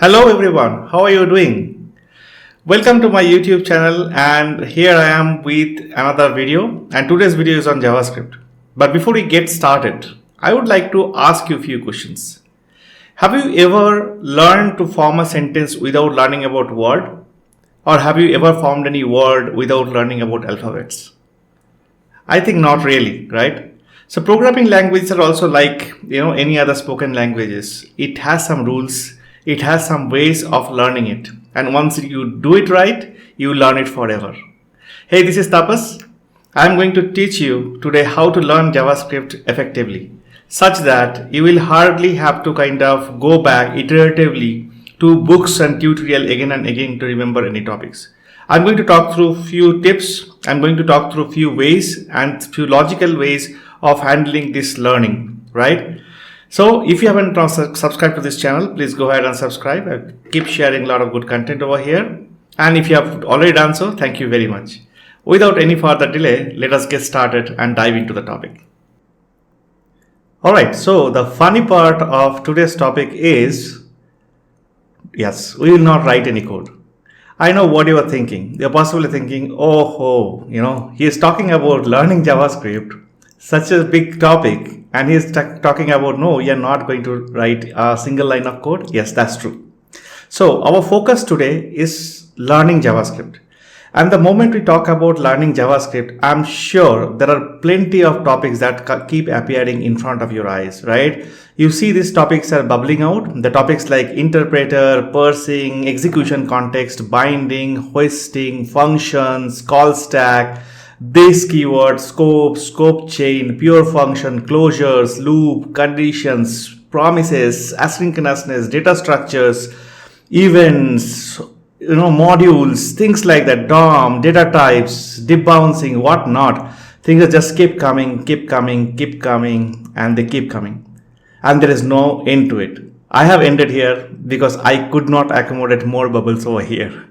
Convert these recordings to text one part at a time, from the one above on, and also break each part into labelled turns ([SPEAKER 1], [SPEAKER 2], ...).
[SPEAKER 1] Hello everyone, how are you doing? Welcome to my YouTube channel, and here I am with another video, and today's video is on JavaScript. But before we get started, I would like to ask you a few questions. Have you ever learned to form a sentence without learning about word? Or have you ever formed any word without learning about alphabets? I think not really, right? So programming languages are also like, any other spoken languages. It has some rules, it has some ways of learning it. And once you do it right, you learn it forever. Hey, this is Tapas. I'm going to teach you today how to learn JavaScript effectively, such that you will hardly have to kind of go back iteratively to books and tutorial again and again to remember any topics. I'm going to talk through few tips. I'm going to talk through few ways and few logical ways of handling this learning, right? So if you haven't subscribed to this channel, please go ahead and subscribe. I keep sharing a lot of good content over here. And if you have already done so, thank you very much. Without any further delay, let us get started and dive into the topic. Alright, so the funny part of today's topic is, yes, we will not write any code. I know what you are thinking. You're possibly thinking, he is talking about learning JavaScript, such a big topic, and he's talking about, no, you're not going to write a single line of code. Yes, that's true. So our focus today is learning JavaScript. And the moment we talk about learning JavaScript, I'm sure there are plenty of topics that keep appearing in front of your eyes, right? You see these topics are bubbling out. The topics like interpreter, parsing, execution context, binding, hoisting, functions, call stack, this keyword, scope chain, pure function, closures, loop, conditions, promises, asynchronousness, data structures, events, modules, things like that, DOM, data types, debouncing, whatnot. Things that just keep coming, and they keep coming. And there is no end to it. I have ended here because I could not accommodate more bubbles over here.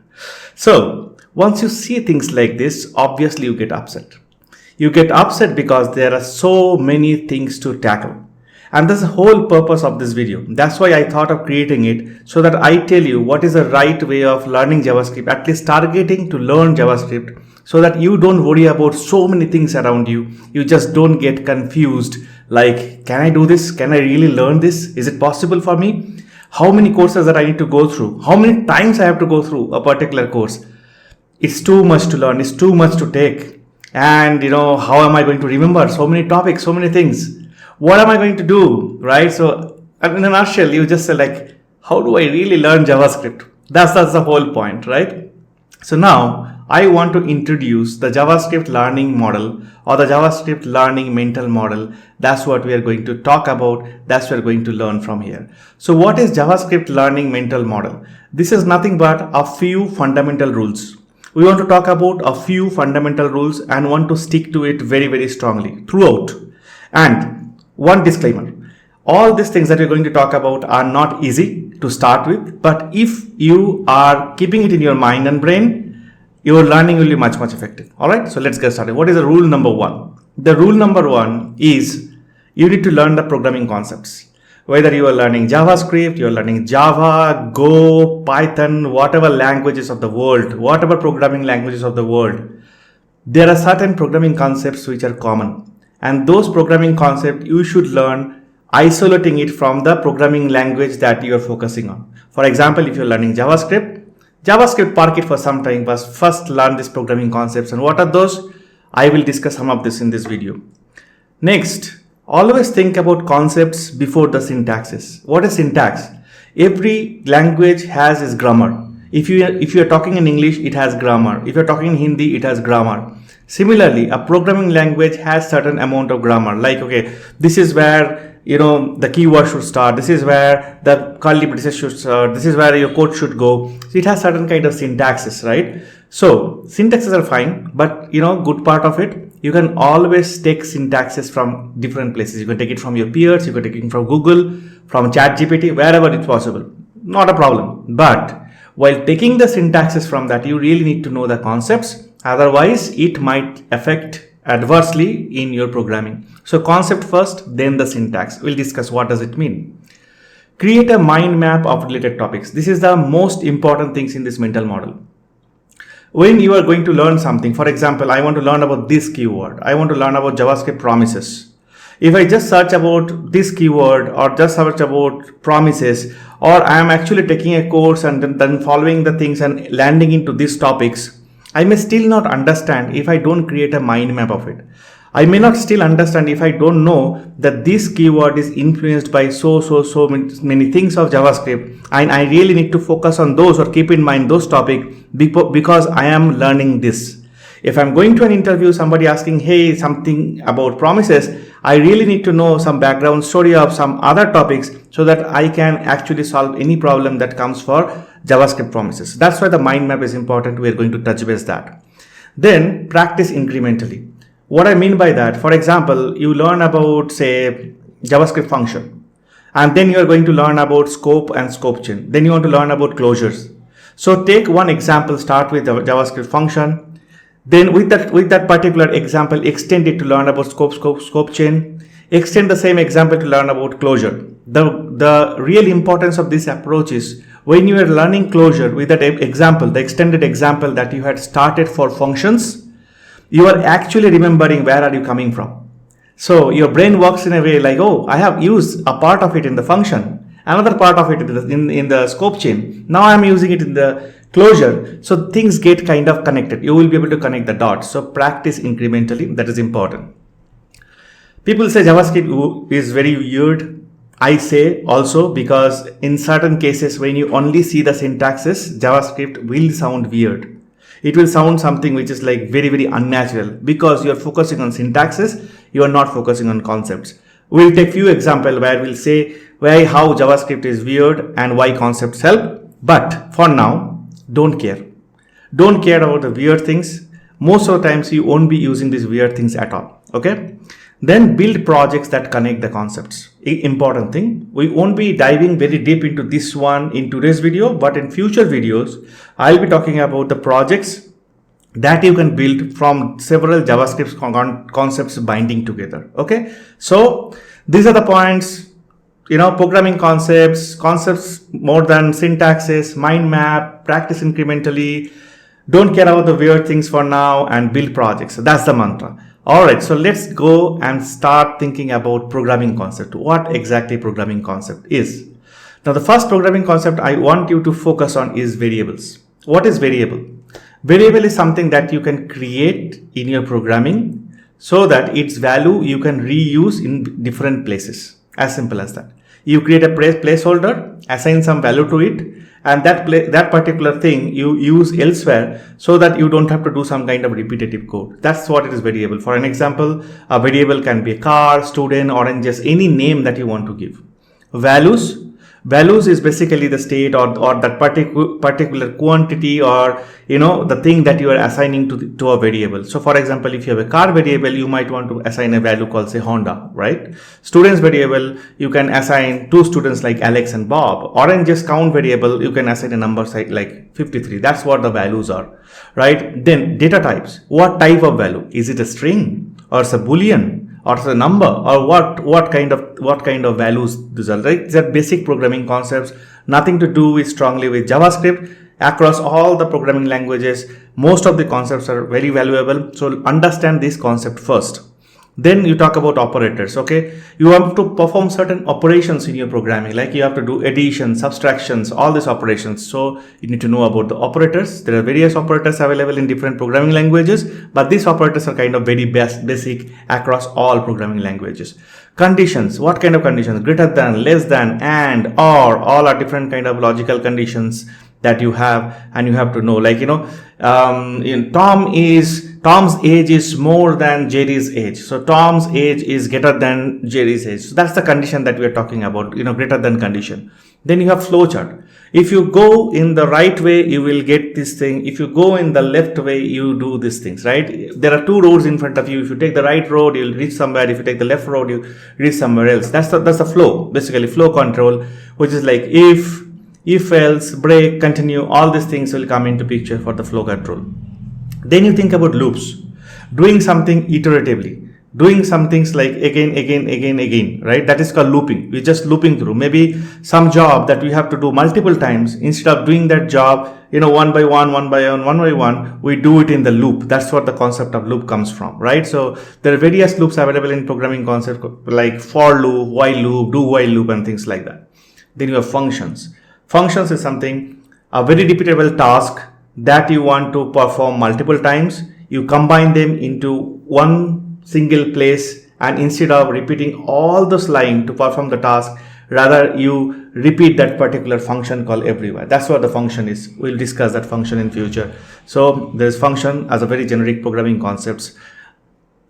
[SPEAKER 1] So, once you see things like this, obviously you get upset. You get upset because there are so many things to tackle. And that's the whole purpose of this video. That's why I thought of creating it, so that I tell you what is the right way of learning JavaScript, at least targeting to learn JavaScript, so that you don't worry about so many things around you. You just don't get confused like, can I do this? Can I really learn this? Is it possible for me? How many courses that I need to go through? How many times I have to go through a particular course? It's too much to learn. It's too much to take. And how am I going to remember so many topics, so many things? What am I going to do, right? So in a nutshell, you just say like, how do I really learn JavaScript? That's the whole point, right? So now I want to introduce the JavaScript learning model, or the JavaScript learning mental model. That's what we are going to talk about. That's what we're going to learn from here. So what is JavaScript learning mental model? This is nothing but a few fundamental rules. We want to talk about a few fundamental rules and want to stick to it very, very strongly throughout. And one disclaimer, all these things that we're going to talk about are not easy to start with, but if you are keeping it in your mind and brain, your learning will be much, much effective. All right, so let's get started. What is the rule number one? The rule number one is you need to learn the programming concepts. Whether you are learning JavaScript, you are learning Java, Go, Python, whatever languages of the world, whatever programming languages of the world, there are certain programming concepts which are common. And those programming concepts you should learn isolating it from the programming language that you are focusing on. For example, if you're learning JavaScript, park it for some time, but first learn these programming concepts. And what are those? I will discuss some of this in this video. Next, always think about concepts before the syntaxes. What is syntax? Every language has its grammar. If you are talking in English, it has grammar. If you're talking in Hindi, it has grammar. Similarly, a programming language has certain amount of grammar. Like, okay, this is where the keyword should start. This is where the curly braces should start. This is where your code should go. So it has certain kind of syntaxes, right? So syntaxes are fine, but good part of it, you can always take syntaxes from different places. You can take it from your peers, you can take it from Google, from ChatGPT, wherever it's possible. Not a problem. But while taking the syntaxes from that, you really need to know the concepts. Otherwise, it might affect adversely in your programming. So concept first, then the syntax. We'll discuss what does it mean. Create a mind map of related topics. This is the most important things in this mental model. When you are going to learn something, for example, I want to learn about this keyword, I want to learn about JavaScript promises. If I just search about this keyword or just search about promises, or I am actually taking a course and then following the things and landing into these topics, I may still not understand if I don't create a mind map of it. I may not still understand if I don't know that this keyword is influenced by so many things of JavaScript, and I really need to focus on those or keep in mind those topics because I am learning this. If I'm going to an interview, somebody asking, hey, something about promises, I really need to know some background story of some other topics so that I can actually solve any problem that comes for JavaScript promises. That's why the mind map is important. We are going to touch base that. Then practice incrementally. What I mean by that, for example, you learn about, say, JavaScript function, and then you are going to learn about scope and scope chain. Then you want to learn about closures. So take one example, start with the JavaScript function. Then with that particular example, extend it to learn about scope chain. Extend the same example to learn about closure. The real importance of this approach is when you are learning closure with that example, the extended example that you had started for functions, you are actually remembering where are you coming from. So your brain works in a way like, oh, I have used a part of it in the function, another part of it in the scope chain. Now I am using it in the closure. So things get kind of connected. You will be able to connect the dots. So practice incrementally. That is important. People say JavaScript is very weird. I say also because in certain cases, when you only see the syntaxes, JavaScript will sound weird. It will sound something which is like very unnatural because you are focusing on syntaxes, you are not focusing on concepts. We'll take few examples where we'll say how JavaScript is weird and why concepts help. But for now, don't care. Don't care about the weird things. Most of the times you won't be using these weird things at all. Okay. Then build projects that connect the concepts. Important thing. We won't be diving very deep into this one in today's video, but in future videos, I'll be talking about the projects that you can build from several JavaScript concepts binding together. Okay. So these are the points, programming concepts more than syntaxes, mind map, practice incrementally, don't care about the weird things for now, and build projects. That's the mantra. Alright, so let's go and start thinking about programming concept. What exactly programming concept is? Now the first programming concept I want you to focus on is variables. What is variable? Variable is something that you can create in your programming so that its value you can reuse in different places. As simple as that. You create a placeholder, assign some value to it, and that particular thing you use elsewhere so that you don't have to do some kind of repetitive code. That's what it is variable. For an example, a variable can be a car, student, or just any name that you want to give. Values is basically the state or that particular quantity or the thing that you are assigning to a variable. So for example, if you have a car variable, you might want to assign a value called say Honda, right? Students variable, you can assign two students like Alex and Bob. Or just count variable, you can assign a number like 53. That's what the values are, right? Then data types. What type of value? Is it a string or it's a boolean? Or it's a number, or what kind of values these are, right? These are basic programming concepts, nothing to do strongly with JavaScript. Across all the programming languages, most of the concepts are very valuable. So understand this concept first. Then you talk about operators. Okay, you have to perform certain operations in your programming, like you have to do addition, subtractions, all these operations. So you need to know about the operators. There are various operators available in different programming languages, but these operators are kind of very basic across all programming languages. Conditions. What kind of conditions? Greater than, less than, and, or, all are different kind of logical conditions that you have, and you have to know, like Tom's age is more than Jerry's age. So Tom's age is greater than Jerry's age. So that's the condition that we are talking about, greater than condition. Then you have flowchart. If you go in the right way, you will get this thing. If you go in the left way, you do these things, right? There are two roads in front of you. If you take the right road, you'll reach somewhere. If you take the left road, you reach somewhere else. That's the flow, basically flow control, which is like if else, break, continue, all these things will come into picture for the flow control. Then you think about loops, doing something iteratively. doing some things like again, right? That is called looping. We're just looping through. Maybe some job that we have to do multiple times, instead of doing that job, one by one, we do it in the loop. That's what the concept of loop comes from, right? So there are various loops available in programming concept like for loop, while loop, do while loop, and things like that. Then you have functions. Functions is something, a very repeatable task that you want to perform multiple times. You combine them into one single place, and instead of repeating all those lines to perform the task, rather you repeat that particular function call everywhere. That's what the function is. We'll discuss that function in future. So there's function as a very generic programming concepts.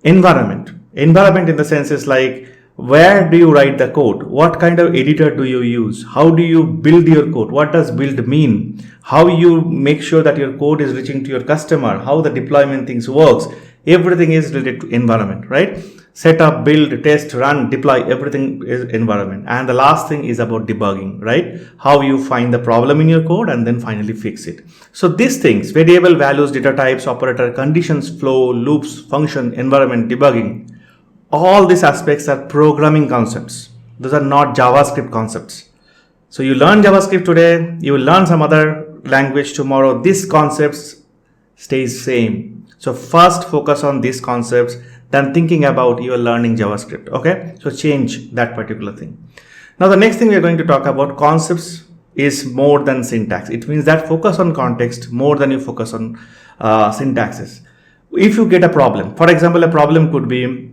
[SPEAKER 1] Environment in the sense is like, where do you write the code? What kind of editor do you use? How do you build your code? What does build mean? How you make sure that your code is reaching to your customer? How the deployment things works? Everything is related to environment, right? Setup, build, test, run, deploy, everything is environment. And the last thing is about debugging, right? How you find the problem in your code and then finally fix it. So these things, variable, values, data types, operator, conditions, flow, loops, function, environment, debugging, all these aspects are programming concepts. Those are not JavaScript concepts. So you learn JavaScript today, you will learn some other language tomorrow. These concepts stays same. So first focus on these concepts, then thinking about you are learning JavaScript. Okay, so change that particular thing. Now the next thing we are going to talk about, concepts is more than syntax. It means that focus on context more than you focus on syntaxes. If you get a problem, for example, a problem could be,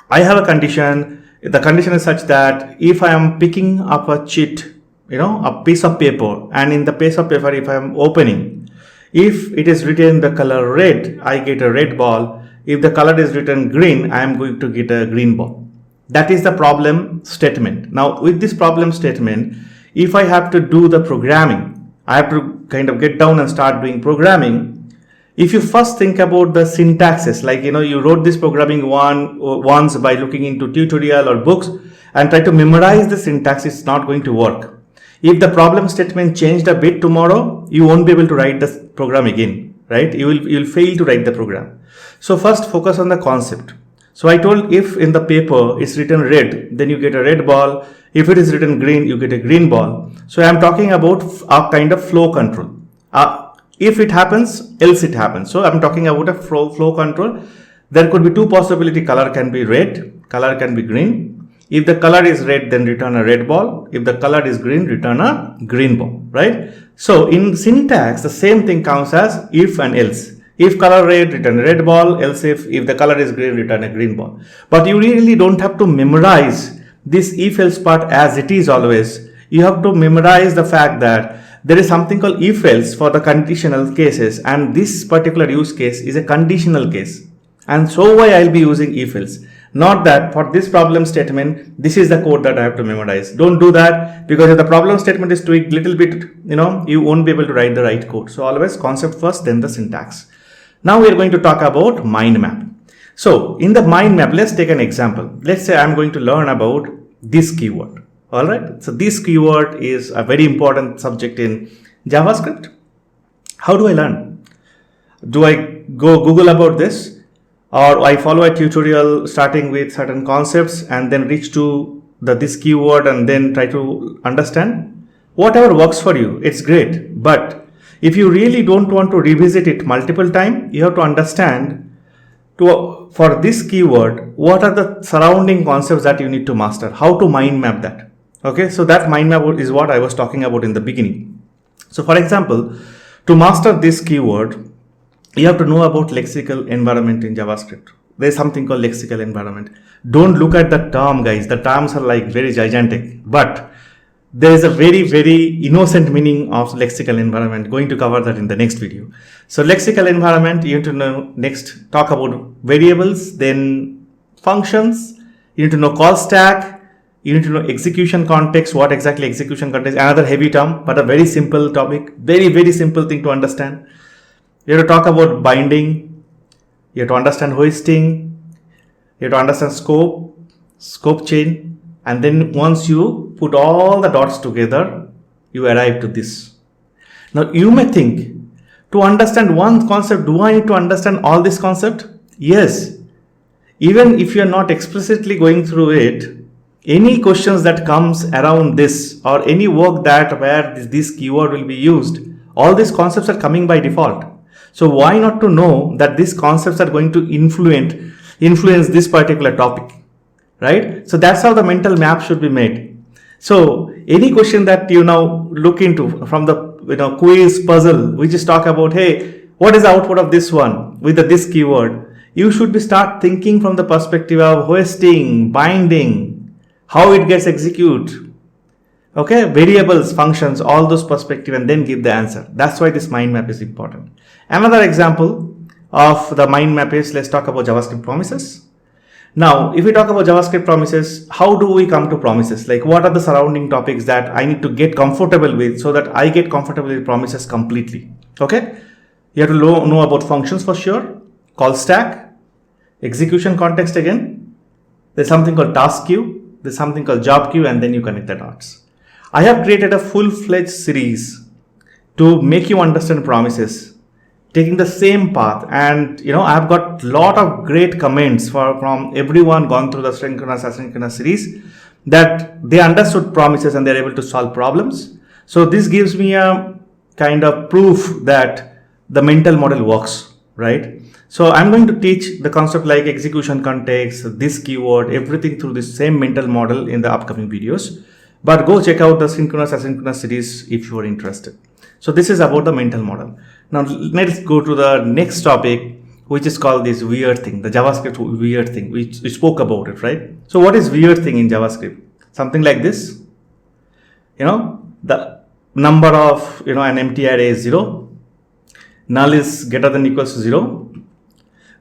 [SPEAKER 1] I have a condition. The condition is such that if I am picking up a sheet, a piece of paper, and in the piece of paper, if I am opening, if it is written the color red, I get a red ball. If the color is written green, I am going to get a green ball. That is the problem statement. Now, with this problem statement, if I have to do the programming, I have to kind of get down and start doing programming. If you first think about the syntaxes, like, you wrote this programming once by looking into tutorial or books and try to memorize the syntax, it's not going to work. If the problem statement changed a bit tomorrow, you won't be able to write the program again, right? You'll fail to write the program. So first focus on the concept. So I told, if in the paper it's written red, then you get a red ball. If it is written green, you get a green ball. So I'm talking about a kind of flow control. If it happens, else it happens. So I'm talking about a flow control. There could be two possibilities. Color can be red, color can be green. If the color is red, then return a red ball. If the color is green, return a green ball, right? So in syntax, the same thing counts as if and else. If color red, return a red ball. Else if the color is green, return a green ball. But you really don't have to memorize this if else part as it is always. You have to memorize the fact that there is something called if else for the conditional cases, and this particular use case is a conditional case, and so why I'll be using if else. Not that for this problem statement, this is the code that I have to memorize. Don't do that, because if the problem statement is tweaked little bit, you won't be able to write the right code. So always concept first, then the syntax. Now we are going to talk about mind map. So in the mind map, let's take an example. Let's say I'm going to learn about this keyword. All right. So this keyword is a very important subject in JavaScript. How do I learn? Do I go Google about this, or I follow a tutorial starting with certain concepts and then reach to this keyword and then try to understand? Whatever works for you, it's great. But if you really don't want to revisit it multiple times, you have to understand for this keyword, what are the surrounding concepts that you need to master, how to mind map that. Okay, so that mind map is what I was talking about in the beginning. So for example, to master this keyword, you have to know about lexical environment in JavaScript. There's something called lexical environment. Don't look at the term, guys. The terms are like very gigantic, but there is a very, very innocent meaning of lexical environment. Going to cover that in the next video. So lexical environment, you need to know next, talk about variables, then functions. You need to know call stack. You need to know execution context, what exactly execution context, another heavy term, but a very simple topic, very, very simple thing to understand. You have to talk about binding. You have to understand hoisting. You have to understand scope chain. And then once you put all the dots together, you arrive to this. Now you may think, to understand one concept, do I need to understand all this concept? Yes. Even if you're not explicitly going through it, any questions that comes around this or any work that where this keyword will be used, all these concepts are coming by default. So why not to know that these concepts are going to influence this particular topic, right? So that's how the mental map should be made. So any question that you now look into from the quiz puzzle, which is talk about, hey, what is the output of this one with this keyword? You should be start thinking from the perspective of hoisting, binding, how it gets executed, okay, variables, functions, all those perspective, and then give the answer. That's why this mind map is important. Another example of the mind map is, let's talk about JavaScript promises. Now, if we talk about JavaScript promises, how do we come to promises? Like, what are the surrounding topics that I need to get comfortable with so that I get comfortable with promises completely? Okay, you have to know about functions for sure, call stack, execution context again. There's something called task queue. There's something called job queue, and then you connect the dots. I have created a full-fledged series to make you understand promises, taking the same path. And I've got a lot of great comments from everyone gone through the synchronous asynchronous series that they understood promises and they're able to solve problems. So this gives me a kind of proof that the mental model works, right? So I'm going to teach the concept like execution context, this keyword, everything through this same mental model in the upcoming videos. But go check out the synchronous asynchronous series if you are interested. So this is about the mental model. Now let's go to the next topic, which is called this weird thing, the JavaScript weird thing. We spoke about it, right? So what is weird thing in JavaScript? Something like this. The number of an empty array is 0. Null is greater than equals to 0.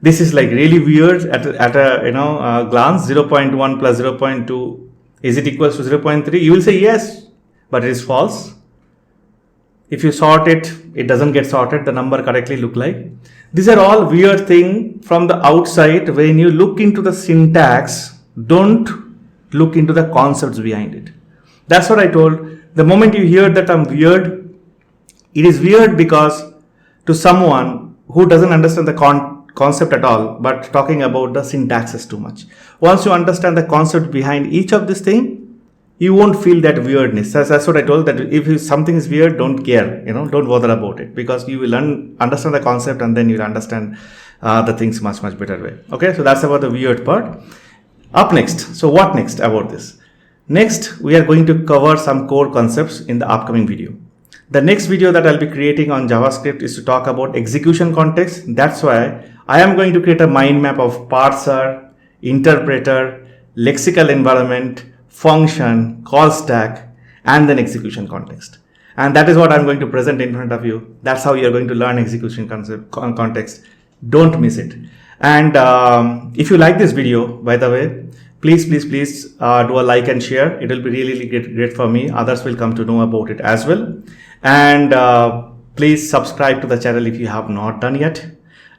[SPEAKER 1] This is like really weird at a glance. 0.1 plus 0.2, is it equals to 0.3? You will say yes, but it is false. If you sort it, it doesn't get sorted. The number correctly look like. These are all weird thing from the outside. When you look into the syntax, don't look into the concepts behind it. That's what I told. The moment you hear that I'm weird, it is weird because to someone who doesn't understand the concept at all, but talking about the syntax is too much. Once you understand the concept behind each of this thing, you won't feel that weirdness. That's what I told, that if something is weird, don't care, don't bother about it, because you will understand the concept and then you'll understand the things much better way. Okay, so that's about the weird part. Up next, so what next about this? Next, we are going to cover some core concepts in the upcoming video. The next video that I'll be creating on JavaScript is to talk about execution context. That's why I am going to create a mind map of parser, interpreter, lexical environment, function, call stack, and then execution context. And that is what I'm going to present in front of you. That's how you're going to learn execution context. Don't miss it. And if you like this video, by the way, please do a like and share. It will be really great for me. Others will come to know about it as well. And please subscribe to the channel if you have not done yet.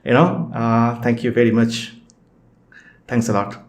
[SPEAKER 1] Thank you very much. Thanks a lot.